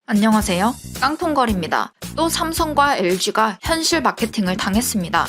안녕하세요. 깡통걸입니다. 또 삼성과 LG가 현실 마케팅을 당했습니다.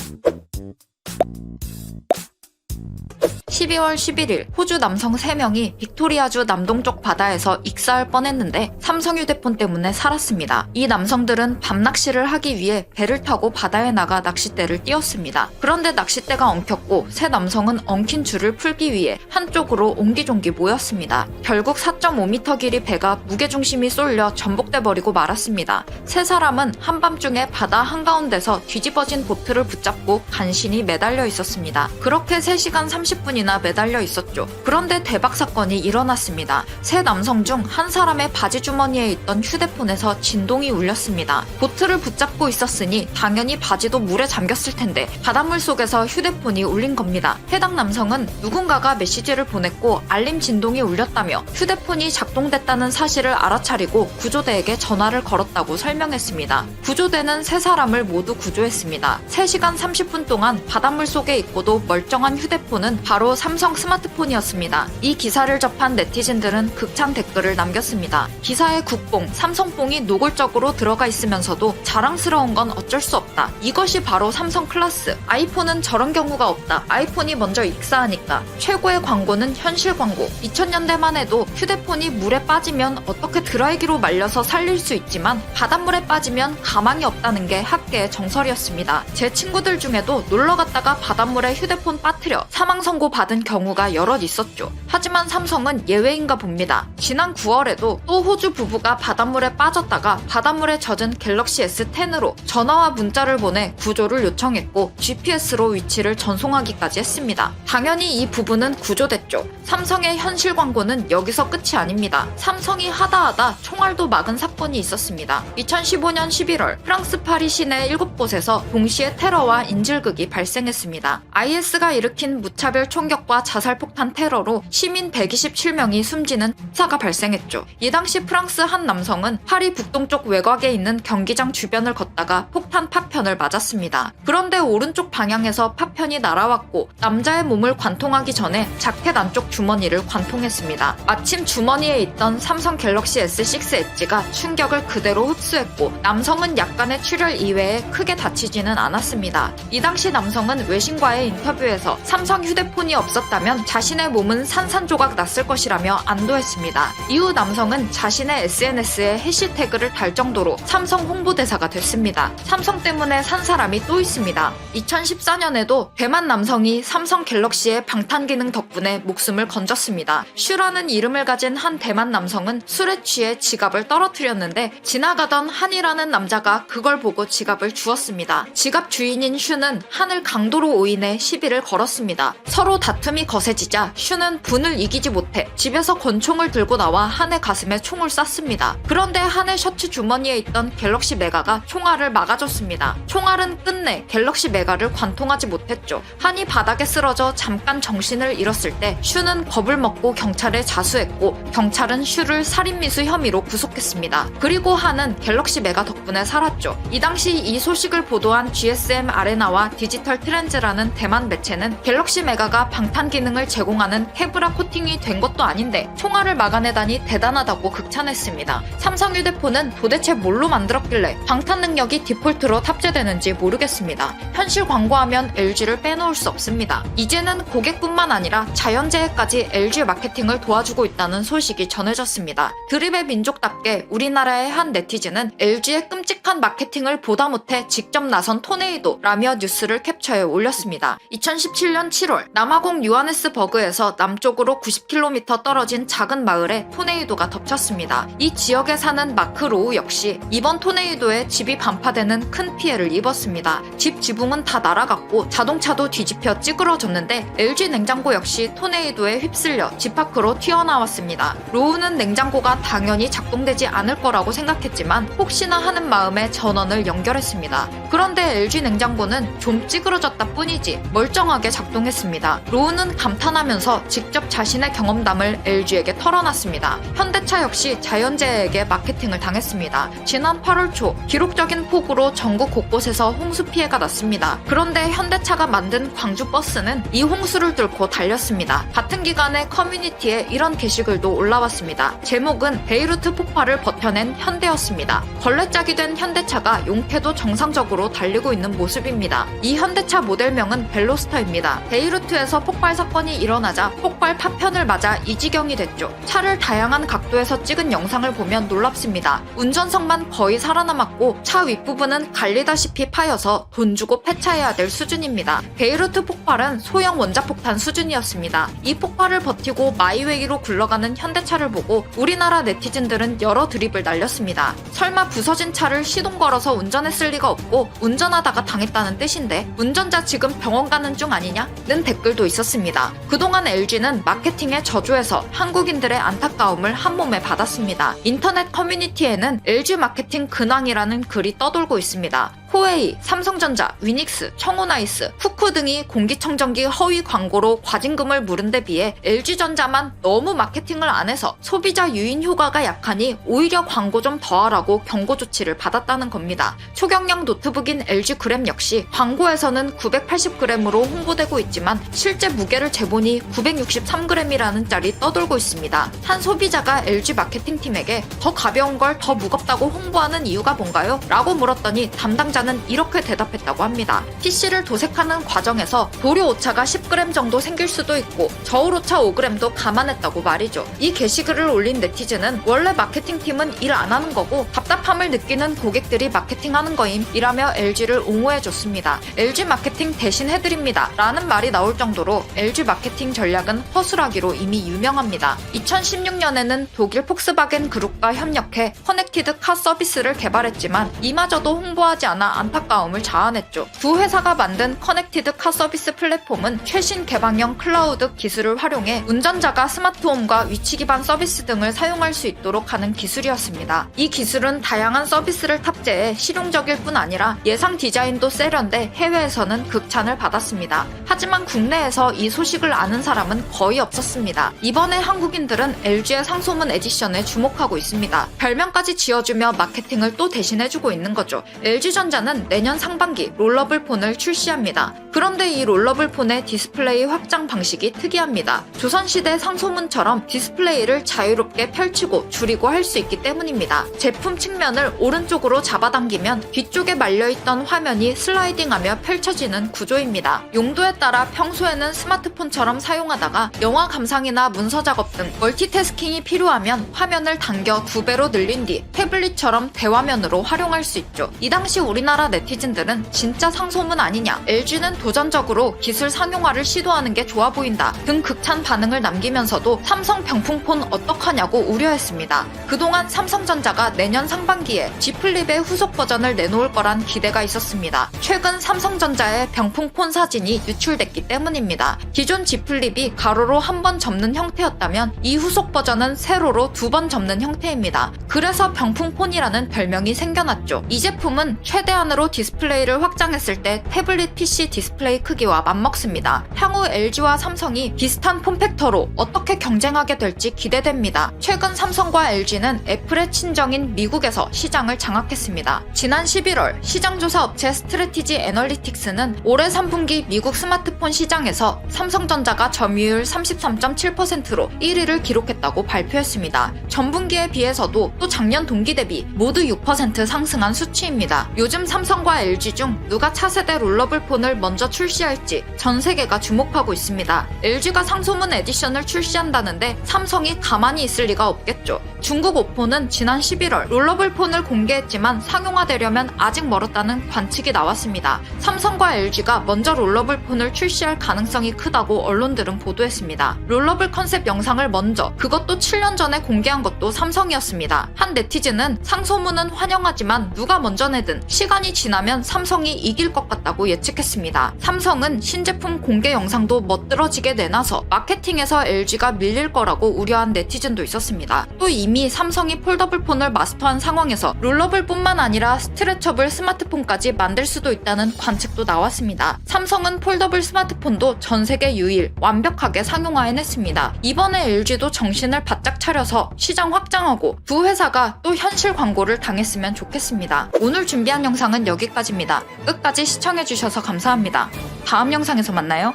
12월 11일 호주 남성 3명이 빅토리아주 남동쪽 바다에서 익사할 뻔했는데 삼성 휴대폰 때문에 살았습니다. 이 남성들은 밤낚시를 하기 위해 배를 타고 바다에 나가 낚싯대를 띄웠습니다. 그런데 낚싯대가 엉켰고 세 남성은 엉킨 줄을 풀기 위해 한쪽으로 옹기종기 모였습니다. 결국 4.5m 길이 배가 무게중심이 쏠려 전복돼 버리고 말았습니다. 세 사람은 한밤중에 바다 한가운데서 뒤집어진 보트를 붙잡고 간신히 매달려 있었습니다. 그렇게 3시간 30분이나 매달려 있었죠. 그런데 대박 사건이 일어났습니다. 세 남성 중 한 사람의 바지 주머니에 있던 휴대폰에서 진동이 울렸습니다. 보트를 붙잡고 있었으니 당연히 바지도 물에 잠겼을 텐데 바닷물 속에서 휴대폰이 울린 겁니다. 해당 남성은 누군가가 메시지를 보냈고 알림 진동이 울렸다며 휴대폰이 작동됐다는 사실을 알아차리고 구조대에게 전화를 걸었다고 설명했습니다. 구조대는 세 사람을 모두 구조했습니다. 3시간 30분 동안 바닷물 속에 있고도 멀쩡한 휴대폰은 바로 삼성 스마트폰이었습니다. 이 기사를 접한 네티즌들은 극찬 댓글을 남겼습니다. 기사의 국뽕, 삼성뽕이 노골적으로 들어가 있으면서도 자랑스러운 건 어쩔 수 없다. 이것이 바로 삼성 클래스. 아이폰은 저런 경우가 없다. 아이폰이 먼저 익사하니까. 최고의 광고는 현실 광고. 2000년대만 해도 휴대폰이 물에 빠지면 어떻게 드라이기로 말려서 살릴 수 있지만 바닷물에 빠지면 가망이 없다는 게 학계의 정설이었습니다. 제 친구들 중에도 놀러 갔다가 바닷물에 휴대폰 빠뜨려 사망 선고 받은 경우가 여럿 있었죠. 하지만 삼성은 예외인가 봅니다. 지난 9월에도 또 호주 부부가 바닷물에 빠졌다가 바닷물에 젖은 갤럭시 S10으로 전화와 문자를 보내 구조를 요청했고 GPS로 위치를 전송하기까지 했습니다. 당연히 이 부부는 구조됐죠. 삼성의 현실 광고는 여기서 끝이 아닙니다. 삼성이 하다하다 총알도 막은 사건이 있었습니다. 2015년 11월 프랑스 파리 시내 7곳에서 동시에 테러와 인질극이 발생했습니다. IS가 일으킨 무차별 총격과 자살폭탄 테러로 시민 127명이 숨지는 사가 발생했죠. 이 당시 프랑스 한 남성은 파리 북동쪽 외곽에 있는 경기장 주변을 걷다가 폭탄 파편을 맞았습니다. 그런데 오른쪽 방향에서 파편이 날아왔고 남자의 몸을 관통하기 전에 자켓 안쪽 주머니를 관통했습니다. 마침 주머니에 있던 삼성 갤럭시 S6 엣지가 충격을 그대로 흡수했고 남성은 약간의 출혈 이외에 크게 다치지는 않았습니다. 이 당시 남성은 외신과의 인터뷰에서 삼성 휴대폰이 없었다면 자신의 몸은 산산조각 났을 것이라며 안도했습니다. 이후 남성은 자신의 SNS에 해시태그를 달 정도로 삼성 홍보대사가 됐습니다. 삼성 때문에 산 사람이 또 있습니다. 2014년에도 대만 남성이 삼성 갤럭시의 방탄 기능 덕분에 목숨을 건졌습니다. 슈라는 이름을 가진 한 대만 남성은 술에 취해 지갑을 떨어뜨렸는데 지나가던 한이라는 남자가 그걸 보고 지갑을 주었습니다. 지갑 주인인 슈는 한을 강도로 오인해 시비를 걸었습니다. 서로 다툼이 거세지자 슈는 분을 이기지 못해 집에서 권총을 들고 나와 한의 가슴에 총을 쐈습니다. 그런데 한의 셔츠 주머니에 있던 갤럭시 메가가 총알을 막아줬습니다. 총알은 끝내 갤럭시 메가를 관통하지 못했죠. 한이 바닥에 쓰러져 잠깐 정신을 잃었을 때 슈는 겁을 먹고 경찰에 자수했고 경찰은 슈를 살인미수 혐의로 구속했습니다. 그리고 한은 갤럭시 메가 덕분에 살았죠. 이 당시 이 소식을 보도한 GSM 아레나와 디지털 트렌즈라는 대만 매체는 갤럭시 메가가 방탄 기능을 제공하는 케브라 코팅이 된 것도 아닌데 총알을 막아내다니 대단하다고 극찬했습니다. 삼성 휴대폰은 도대체 뭘로 만들었길래 방탄 능력이 디폴트로 탑재되는지 모르겠습니다. 현실 광고하면 LG를 빼놓을 수 없습니다. 이제는 고객뿐만 아니라 자연재해까지 LG 마케팅을 도와주고 있다는 소식이 전해졌습니다. 드립의 민족답게 우리나라의 한 네티즌은 LG의 끔찍한 마케팅을 보다 못해 직접 나선 토네이도라며 뉴스를 캡처해 올렸습니다. 2017년 7월 남아공 요하네스버그에서 남쪽으로 90km 떨어진 작은 마을에 토네이도가 덮쳤습니다. 이 지역에 사는 마크 로우 역시 이번 토네이도에 집이 반파되는 큰 피해를 입었습니다. 집 지붕은 다 날아갔고 자동차도 뒤집혀 찌그러졌는데 LG 냉장고 역시 토네이도에 휩쓸려 집 밖으로 튀어나왔습니다. 로우는 냉장고가 당연히 작동되지 않을 거라고 생각했지만 혹시나 하는 마음에 전원을 연결했습니다. 그런데 LG 냉장고는 좀 찌그러졌다 뿐이지 멀쩡하게 작동했습니다. 로우는 감탄하면서 직접 자신의 경험담을 LG에게 털어놨습니다. 현대차 역시 자연재해에게 마케팅을 당했습니다. 지난 8월 초 기록적인 폭우로 전국 곳곳에서 홍수 피해가 났습니다. 그런데 현대차가 만든 광주 버스는 이 홍수를 뚫고 달렸습니다. 같은 기간에 커뮤니티에 이런 게시글도 올라왔습니다. 제목은 베이루트 폭발을 버텨낸 현대였습니다. 걸레짝이 된 현대차가 용태도 정상적으로 달리고 있는 모습입니다. 이 현대차 모델명은 벨로스터입니다. 베이루트에서 폭발 사건이 일어나자 폭발 파편을 맞아 이 지경이 됐죠. 차를 다양한 각도에서 찍은 영상을 보면 놀랍습니다. 운전석만 거의 살아남았고 차 윗부분은 갈리다시피 파여서 돈 주고 폐차해야 될 수준입니다. 베이루트 폭발은 소형 원자폭탄 수준이었습니다. 이 폭발을 버티고 마이웨이로 굴러가는 현대차를 보고 우리나라 네티즌들은 여러 드립을 날렸습니다. 설마 부서진 차를 시동 걸어서 운전했을 리가 없고 운전하다가 당했다는 뜻인데 운전자 지금 병원 가는 중 아니냐?는 댓글도 있었습니다. 그동안 LG는 마케팅에 저조해서 한국인들의 안타까움을 한몸에 받았습니다. 인터넷 커뮤니티에는 LG 마케팅 근황이라는 글이 떠돌고 있습니다. 호웨이, 삼성전자, 위닉스, 청호나이스, 푸쿠 등이 공기청정기 허위 광고로 과징금을 물은 데 비해 LG전자만 너무 마케팅을 안 해서 소비자 유인 효과가 약하니 오히려 광고 좀 더 하라고 경고 조치를 받았다는 겁니다. 초경량 노트북인 LG 그램 역시 광고에서는 980g으로 홍보되고 있지만 실제 무게를 재보니 963g이라는 짤이 떠돌고 있습니다. 한 소비자가 LG 마케팅팀에게 더 가벼운 걸 더 무겁다고 홍보하는 이유가 뭔가요? 라고 물었더니 담당자는 이렇게 대답했다고 합니다. PC를 도색하는 과정에서 도료 오차가 10g 정도 생길 수도 있고 저울 오차 5g도 감안했다고 말이죠. 이 게시글을 올린 네티즌은 원래 마케팅팀은 일 안 하는 거고 답답함을 느끼는 고객들이 마케팅하는 거임 이라며 LG를 옹호해줬습니다. LG 마케팅 대신 해드립니다 라는 말이 나올 정도로 LG 마케팅 전략은 허술하기로 이미 유명합니다. 2016년에는 독일 폭스바겐 그룹과 협력해 커넥티드 카 서비스를 개발했지만 이마저도 홍보하지 않아 안타까움을 자아냈죠. 두 회사가 만든 커넥티드 카 서비스 플랫폼은 최신 개방형 클라우드 기술을 활용해 운전자가 스마트홈과 위치 기반 서비스 등을 사용할 수 있도록 하는 기술이었습니다. 이 기술은 다양한 서비스를 탑재해 실용적일 뿐 아니라 예상 디자인도 세련돼 해외에서는 극찬을 받았습니다. 하지만 국내에서 이 소식을 아는 사람은 거의 없었습니다. 이번에 한국인들은 LG의 상소문 에디션에 주목하고 있습니다. 별명까지 지어주며 마케팅을 또 대신해주고 있는 거죠. LG전자는 내년 상반기 롤러블 폰을 출시합니다. 그런데 이 롤러블 폰의 디스플레이 확장 방식이 특이합니다. 조선시대 상소문처럼 디스플레이를 자유롭게 펼치고 줄이고 할 수 있기 때문입니다. 제품 측면을 오른쪽으로 잡아당기면 뒤쪽에 말려있던 화면이 슬라이딩하며 펼쳐지는 구조입니다. 용도에 따라 평소에는 스마트폰처럼 사용하다가 영화 감상이나 문서 작업 등 멀티태스킹이 필요하면 화면을 당겨 2배로 늘린 뒤 태블릿처럼 대화면으로 활용할 수 있죠. 이 당시 우리나라 네티즌들은 진짜 상소문 아니냐, LG는 도전적으로 기술 상용화를 시도하는 게 좋아 보인다 등 극찬 반응을 남기면서도 삼성 병풍폰 어떡하냐고 우려했습니다. 그동안 삼성전자가 내년 상반기에 G 플립의 후속 버전을 내놓을 거란 기대가 있었습니다. 최근 삼성전자의 병풍폰 사진이 유출됐기 때문입니다. 기존 G 플립이 가로로 한 번 접는 형태였다면 이 후속 버전은 세로로 2번 접는 형태입니다. 그래서 병풍폰이라는 별명이 생겨났죠. 이 제품은 최대한으로 디스플레이를 확장했을 때 태블릿 PC 디스플레이 크기와 맞먹습니다. 향후 LG와 삼성이 비슷한 폼팩터로 어떻게 경쟁하게 될지 기대됩니다. 최근 삼성과 LG는 애플의 친정인 미국에서 시장을 장악했습니다. 지난 11월 시장조사 업체 스트래티지 애널리틱스는 올해 3분기 미국 스마트폰 시장에서 삼성전자가 점유율 33.7%로 1위를 기록했다고 발표했습니다. 전분기에 비해서도 또 작년 동기 대비 모두 6% 상승한 수치입니다. 요즘 삼성과 LG 중 누가 차세대 롤러블 폰을 먼저 출시할지 전 세계가 주목하고 있습니다. LG가 상소문 에디션을 출시한다는데 삼성이 가만히 있을 리가 없겠죠. 중국 오포는 지난 11월 롤러블 폰을 공개했지만 상용화되려면 아직 멀었다는 관측이 나왔습니다. 삼성과 LG가 먼저 롤러블 폰을 출시할 가능성이 크다고 언론들은 보도했습니다. 롤러블 컨셉 영상을 먼저, 그것도 7년 전에 공개한 것도 삼성이었습니다. 한 네티즌은 상소문은 환영하지만 누가 먼저 내든 시간이 지나면 삼성이 이길 것 같다고 예측했습니다. 삼성은 신제품 공개 영상도 멋들어지게 내놔서 마케팅에서 LG가 밀릴 거라고 우려한 네티즌도 있었습니다. 또 이미 삼성이 폴더블폰을 마스터한 상황에서 롤러블뿐만 아니라 스트레쳐블 스마트폰까지 만들 수도 있다는 관측도 나왔습니다. 삼성은 폴더블 스마트폰도 전 세계 유일 완벽하게 상용화해냈습니다. 이번에 LG도 정신을 바짝 차려서 시장 확장하고 두 회사가 또 현실 광고를 당했으면 좋겠습니다. 오늘 준비한 영상은 여기까지입니다. 끝까지 시청해주셔서 감사합니다. 다음 영상에서 만나요.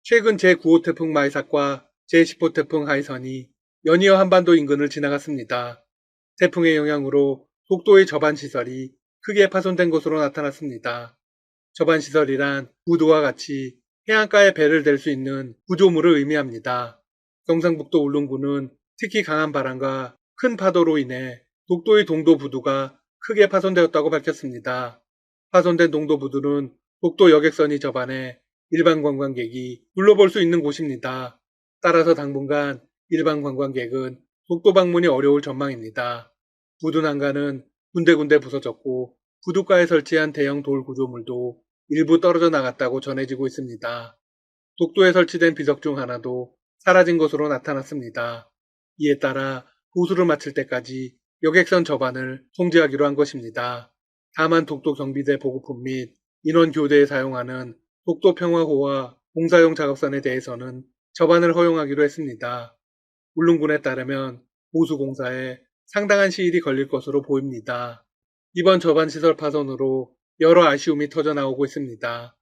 최근 제9호 태풍 마이삭과 제10호 태풍 하이선이 연이어 한반도 인근을 지나갔습니다. 태풍의 영향으로 독도의 저반시설이 크게 파손된 것으로 나타났습니다. 저반시설이란 구두와 같이 해안가에 배를 댈 수 있는 구조물을 의미합니다. 경상북도 울릉군은 특히 강한 바람과 큰 파도로 인해 독도의 동도부두가 크게 파손되었다고 밝혔습니다. 파손된 동도부두는 독도 여객선이 접안해 일반 관광객이 둘러볼 수 있는 곳입니다. 따라서 당분간 일반 관광객은 독도 방문이 어려울 전망입니다. 부두 난간은 군데군데 부서졌고 부두가에 설치한 대형 돌 구조물도 일부 떨어져 나갔다고 전해지고 있습니다. 독도에 설치된 비석 중 하나도 사라진 것으로 나타났습니다. 이에 따라 보수를 마칠 때까지 여객선 접안을 통제하기로 한 것입니다. 다만 독도 경비대 보급품 및 인원 교대에 사용하는 독도 평화호와 공사용 작업선에 대해서는 접안을 허용하기로 했습니다. 울릉군에 따르면 보수 공사에 상당한 시일이 걸릴 것으로 보입니다. 이번 접안시설 파손으로 여러 아쉬움이 터져나오고 있습니다.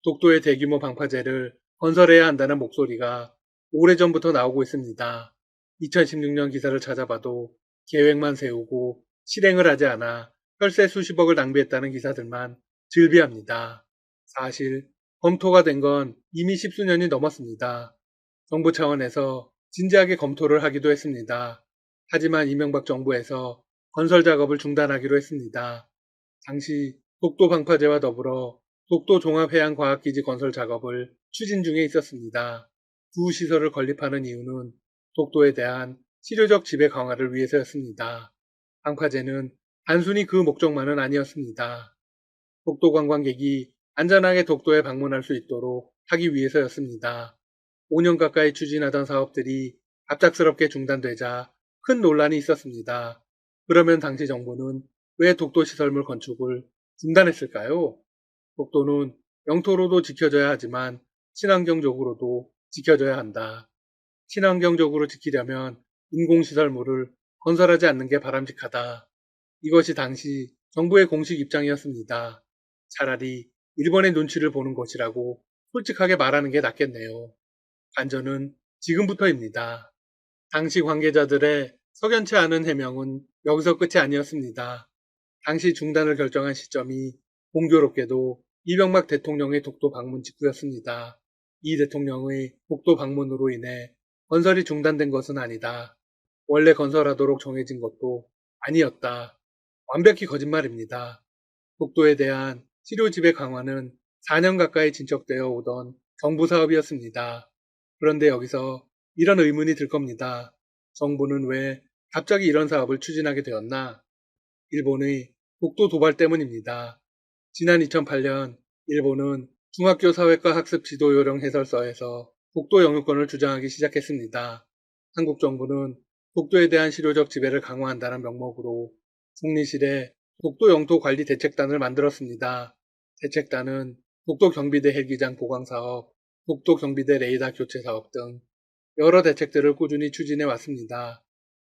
독도의 대규모 방파제를 건설해야 한다는 목소리가 오래전부터 나오고 있습니다. 2016년 기사를 찾아봐도 계획만 세우고 실행을 하지 않아 혈세 수십억을 낭비했다는 기사들만 즐비합니다. 사실 검토가 된 건 이미 십수년이 넘었습니다. 정부 차원에서 진지하게 검토를 하기도 했습니다. 하지만 이명박 정부에서 건설 작업을 중단하기로 했습니다. 당시 독도 방파제와 더불어 독도 종합해양과학기지 건설 작업을 추진 중에 있었습니다. 두 시설을 건립하는 이유는 독도에 대한 치료적 지배 강화를 위해서였습니다. 방파제는 단순히 그 목적만은 아니었습니다. 독도 관광객이 안전하게 독도에 방문할 수 있도록 하기 위해서였습니다. 5년 가까이 추진하던 사업들이 갑작스럽게 중단되자 큰 논란이 있었습니다. 그러면 당시 정부는 왜 독도 시설물 건축을 중단했을까요? 독도는 영토로도 지켜져야 하지만 친환경적으로도 지켜져야 한다. 친환경적으로 지키려면 인공시설물을 건설하지 않는 게 바람직하다. 이것이 당시 정부의 공식 입장이었습니다. 차라리 일본의 눈치를 보는 것이라고 솔직하게 말하는 게 낫겠네요. 반전은 지금부터입니다. 당시 관계자들의 석연치 않은 해명은 여기서 끝이 아니었습니다. 당시 중단을 결정한 시점이 공교롭게도 이명박 대통령의 독도 방문 직후였습니다. 이 대통령의 독도 방문으로 인해 건설이 중단된 것은 아니다. 원래 건설하도록 정해진 것도 아니었다. 완벽히 거짓말입니다. 독도에 대한 치료 지배 강화는 4년 가까이 진척되어 오던 정부 사업이었습니다. 그런데 여기서 이런 의문이 들 겁니다. 정부는 왜 갑자기 이런 사업을 추진하게 되었나? 일본의 독도 도발 때문입니다. 지난 2008년 일본은 중학교 사회과 학습 지도 요령 해설서에서 독도 영유권을 주장하기 시작했습니다. 한국 정부는 독도에 대한 실효적 지배를 강화한다는 명목으로 총리실에 독도 영토 관리 대책단을 만들었습니다. 대책단은 독도 경비대 헬기장 보강 사업, 독도 경비대 레이더 교체 사업 등 여러 대책들을 꾸준히 추진해 왔습니다.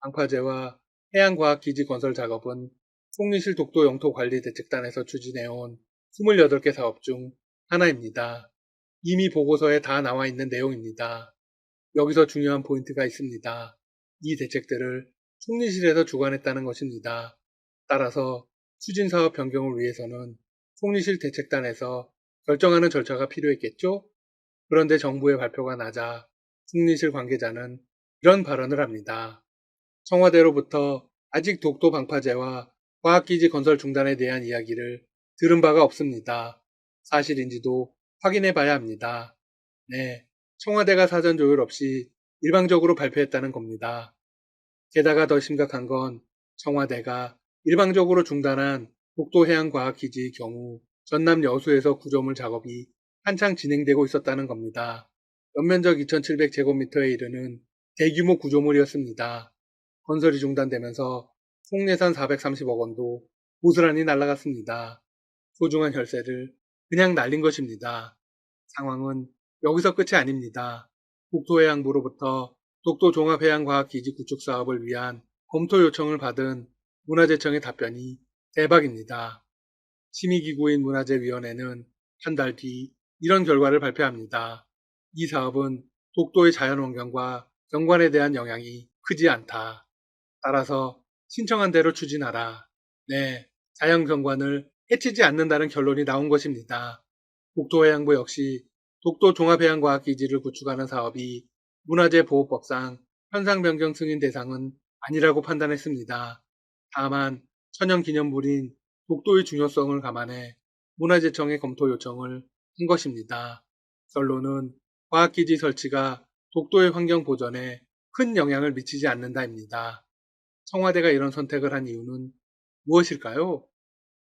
방파제와 해양과학기지 건설 작업은 총리실 독도 영토 관리 대책단에서 추진해온 28개 사업 중 하나입니다. 이미 보고서에 다 나와 있는 내용입니다. 여기서 중요한 포인트가 있습니다. 이 대책들을 총리실에서 주관했다는 것입니다. 따라서 추진사업 변경을 위해서는 총리실 대책단에서 결정하는 절차가 필요했겠죠? 그런데 정부의 발표가 나자 총리실 관계자는 이런 발언을 합니다. 청와대로부터 아직 독도 방파제와 과학기지 건설 중단에 대한 이야기를 들은 바가 없습니다. 사실인지도 확인해 봐야 합니다. 네, 청와대가 사전 조율 없이 일방적으로 발표했다는 겁니다. 게다가 더 심각한 건 청와대가 일방적으로 중단한 독도해양과학기지의 경우 전남 여수에서 구조물 작업이 한창 진행되고 있었다는 겁니다. 연면적 2,700제곱미터에 이르는 대규모 구조물이었습니다. 건설이 중단되면서 총 예산 430억 원도 고스란히 날아갔습니다. 소중한 혈세를 그냥 날린 것입니다. 상황은 여기서 끝이 아닙니다. 국토해양부로부터 독도 종합해양과학기지 구축 사업을 위한 검토 요청을 받은 문화재청의 답변이 대박입니다. 심의기구인 문화재위원회는 한 달 뒤 이런 결과를 발표합니다. 이 사업은 독도의 자연환경과 경관에 대한 영향이 크지 않다. 따라서 신청한 대로 추진하라. 네, 자연경관을 해치지 않는다는 결론이 나온 것입니다. 국토해양부 역시 독도 종합해양과학기지를 구축하는 사업이 문화재보호법상 현상변경 승인 대상은 아니라고 판단했습니다. 다만 천연기념물인 독도의 중요성을 감안해 문화재청에 검토 요청을 한 것입니다. 결론은 과학기지 설치가 독도의 환경 보전에 큰 영향을 미치지 않는다입니다. 청와대가 이런 선택을 한 이유는 무엇일까요?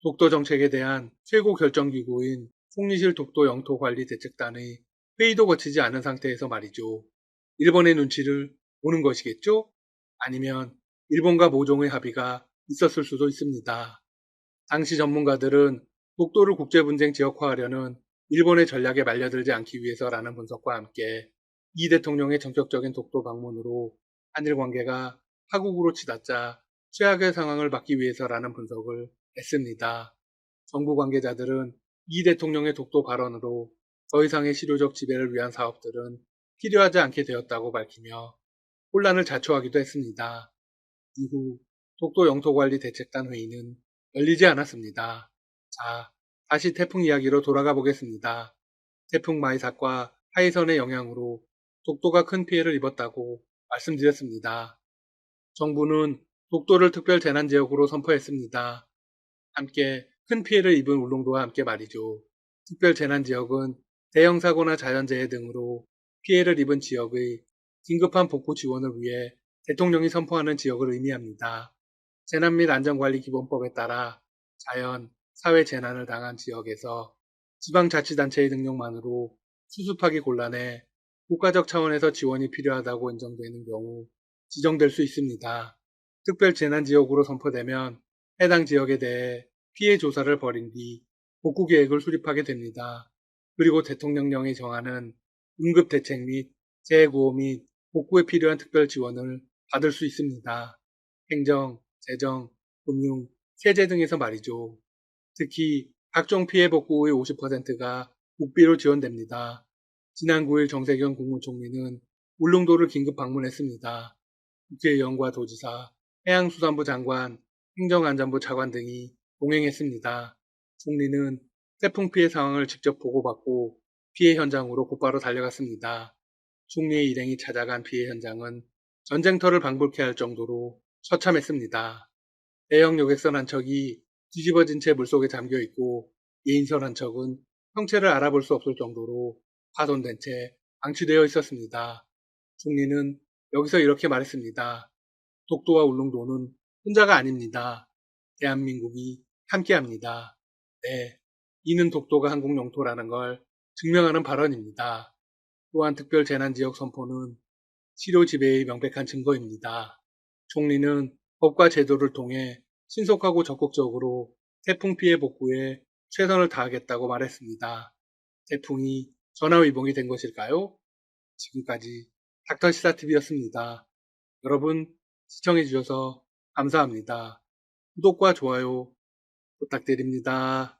독도 정책에 대한 최고 결정기구인 총리실 독도 영토관리대책단의 회의도 거치지 않은 상태에서 말이죠. 일본의 눈치를 보는 것이겠죠? 아니면 일본과 모종의 합의가 있었을 수도 있습니다. 당시 전문가들은 독도를 국제분쟁 지역화하려는 일본의 전략에 말려들지 않기 위해서라는 분석과 함께 이 대통령의 전격적인 독도 방문으로 한일 관계가 파국으로 치닫자 최악의 상황을 막기 위해서라는 분석을 했습니다. 정부 관계자들은 이 대통령의 독도 발언으로 더 이상의 실효적 지배를 위한 사업들은 필요하지 않게 되었다고 밝히며 혼란을 자초하기도 했습니다. 이후 독도 영토관리 대책단 회의는 열리지 않았습니다. 자, 다시 태풍 이야기로 돌아가 보겠습니다. 태풍 마이삭과 하이선의 영향으로 독도가 큰 피해를 입었다고 말씀드렸습니다. 정부는 독도를 특별 재난지역으로 선포했습니다. 함께 큰 피해를 입은 울릉도와 함께 말이죠. 특별 재난지역은 대형 사고나 자연재해 등으로 피해를 입은 지역의 긴급한 복구 지원을 위해 대통령이 선포하는 지역을 의미합니다. 재난 및 안전관리 기본법에 따라 자연, 사회 재난을 당한 지역에서 지방자치단체의 등록만으로 수습하기 곤란해 국가적 차원에서 지원이 필요하다고 인정되는 경우 지정될 수 있습니다. 특별 재난지역으로 선포되면 해당 지역에 대해 피해 조사를 벌인 뒤 복구 계획을 수립하게 됩니다. 그리고 대통령령이 정하는 응급대책 및 재구호 및 복구에 필요한 특별 지원을 받을 수 있습니다. 행정, 재정, 금융, 세제 등에서 말이죠. 특히 각종 피해 복구의 50%가 국비로 지원됩니다. 지난 9일 정세균 국무총리는 울릉도를 긴급 방문했습니다. 국회의원과 도지사, 해양수산부 장관, 행정안전부 차관 등이 동행했습니다. 총리는 태풍 피해 상황을 직접 보고받고 피해 현장으로 곧바로 달려갔습니다. 총리의 일행이 찾아간 피해 현장은 전쟁터를 방불케 할 정도로 처참했습니다. 대형 여객선 한 척이 뒤집어진 채 물속에 잠겨 있고 예인선 한 척은 형체를 알아볼 수 없을 정도로 파손된 채 방치되어 있었습니다. 총리는 여기서 이렇게 말했습니다. 독도와 울릉도는 혼자가 아닙니다. 대한민국이 함께합니다. 네, 이는 독도가 한국 영토라는 걸 증명하는 발언입니다. 또한 특별 재난지역 선포는 치료 지배의 명백한 증거입니다. 총리는 법과 제도를 통해 신속하고 적극적으로 태풍 피해 복구에 최선을 다하겠다고 말했습니다. 태풍이 전화위복이 된 것일까요? 지금까지 닥터시사TV였습니다. 여러분 시청해주셔서 감사합니다. 구독과 좋아요 부탁드립니다.